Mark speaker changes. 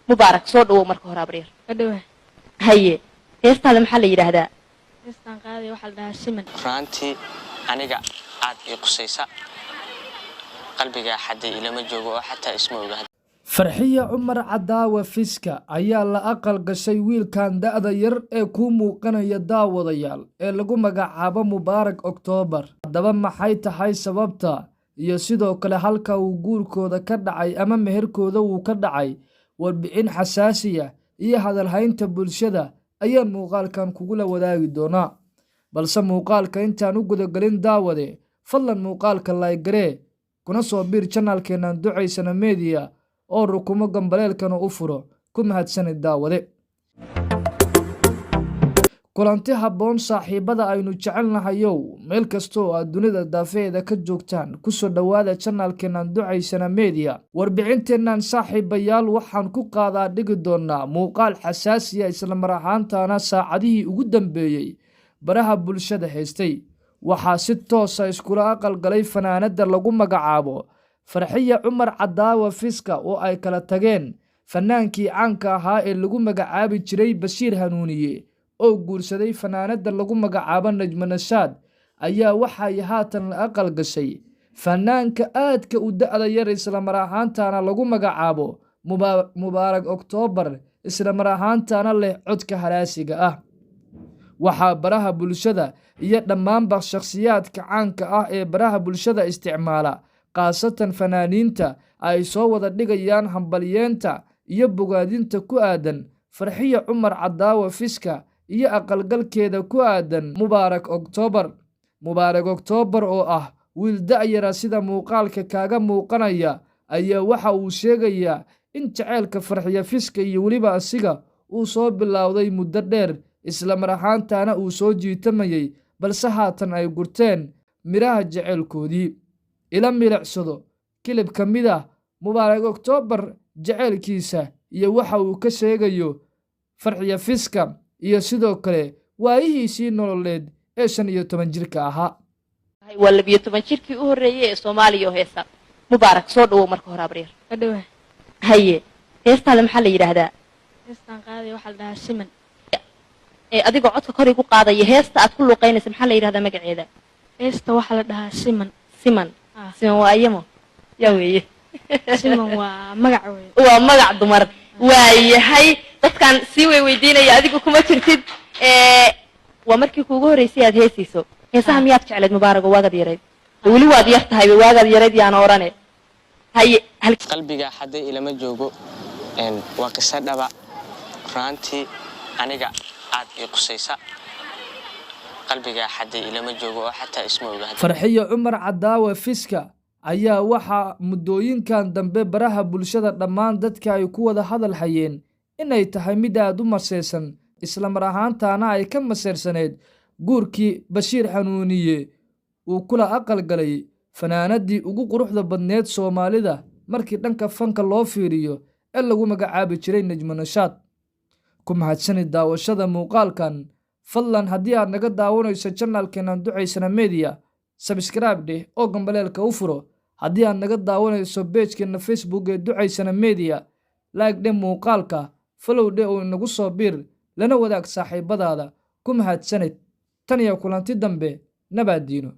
Speaker 1: مبارك صوت ومركو هرابرير
Speaker 2: أدوه
Speaker 1: هي هيستا هذا محل يراهدا
Speaker 2: هيستان قاضي وحل لها سمن
Speaker 3: فرانتي أنيقا عاد يقصيسا قلبي حدي إلى مجوجو حتى اسمه وجهد
Speaker 4: farxiya cumar cadaawe fiska ayaa la aqal gashay wiilkan da'da yar ee ku muuqanaya daawadayaal ee lagu magacaabo mubaarak oktoobar haddaba maxay tahay sababta iyo sidoo kale halka uu guurkooda ka dhacay ama meherkooda uu ka dhacay warbixin xasaasiya iyo hadalhaynta bulshada ayaan muuqaalkan kugula wadaagi doonaa balse muuqaalka intaan u gudagelin daawade fadlan muuqaalka like garee kuna soo biir channelkeenan ducaysana media oo rukumo gambaleelkana u furo ku mahadsanid daawade kulanti habboon saaxiibada aynu jecelnahayow meel kasta oo aad dunida daafeeda ka joogtaan ku soo dhawaada channelkeenan ducaysana media warbixinteennan saaxiibayaal waxaan ku qaadaa dhigi doonaa muuqaal xasaasiya isla mar ahaantaana saacadihii ugu dambeeyey baraha bulshada haystay waxaa si toos ah iskula aqal galay fanaanada lagu magacaabo farxiya cumar cadaawe fiska oo ay kala tageen fanaankii caanka ahaa ee lagu magacaabi jiray bashiir hanuuniye oo guursaday fanaanada lagu magacaabo najmo nashaad ayaa waxay haatan la aqal gashay fanaanka aadka u da'da yar isla mar ahaantaana lagu magacaabo mubaarak oktoobar isla mar ahaantaana leh codka halaasiga ah waxaa baraha bulshada iyo dhammaanba shakhsiyaadka caanka ah ee baraha bulshada isticmaala qaasatan fanaaniinta ay soo wada dhigayaan hambalyeenta iyo bogaadinta ku aadan farxiya cumar cadaawe fiska iyo aqalgalkeeda ku aadan mubaarak oktoobar oo ah wiil da'yara sida muuqaalka kaaga muuqanaya ayaa waxa uu sheegayaa in jaceylka farxiya fiska iyo weliba asiga uu soo bilowday muddo dheer isla mar ahaantaana uu soo jiitamayay balse haatan ay gurteen midhaha jaceylkoodii ila milicsado kilib ka mid ah mubaarak oktoobar jaceylkiisa iyo waxa uu ka sheegayo farxiya fiska iyo sidoo kale waayihiisii nololeed ee 15 jirka ahaa
Speaker 1: waa 12 jirkii u horeeyay ee Soomaaliya heesa mubaarak soo dhawo markuu haraabreer
Speaker 2: أدوه
Speaker 1: haye heesta hada maxaa la yiraahdaa
Speaker 2: هيستان قاضي وحل لها سمن
Speaker 1: adiga codka kor igu qaadaya heesta aad ku luqeynaysa maxaa la yiraahdaa magaceeda
Speaker 2: هيستا وحل لها سمن
Speaker 1: siman siman waa ayamo yaa weeye
Speaker 2: سمن ومقع وي
Speaker 1: waa magac dumar waayahay dadkan sii weydiinaya adigu kuma jirtid waa markii kuugu horeysay aad heesiiso heesaha miyaad jecleed mubaarak waagad yareed weli waad yar tahay waagad yareed yaan orane haye
Speaker 3: قلبي حدي إلى مجوجو وقصة دبا فرانتي أنيقا عاد يقصيسا قلبي حدي إلى مجوجو حتى اسمه وجهد
Speaker 4: farxiya cumar cadaawe fiska ayaa waxaa muddooyinkan dambe baraha bulshada dhammaan dadka ay ku wada hadal hayeen inay tahay mid aad u maseysan isla mar ahaantaana ay ka maseersaneed guurkii bashiir hanuuniye uu kula aqal galay fanaanadii ugu quruxda badneed Soomaalida markii dhanka fanka loo fiiriyo ee lagu magacaabi jiray najmo nashaad ku mahadsanid daawashada muuqaalkan fadlan haddii aad naga daawanayso channelkeenan ducaysana media subscribe dheh oo gambaleelka u furo haddii aad naga daawanayso page-keena Facebook ee ducaysana media like dheh muuqaalka follow dheh oo inagu soo biir lana wadaag saaxiibadaada ku mahadsanid tan iyo kulanti dambe nabaadiino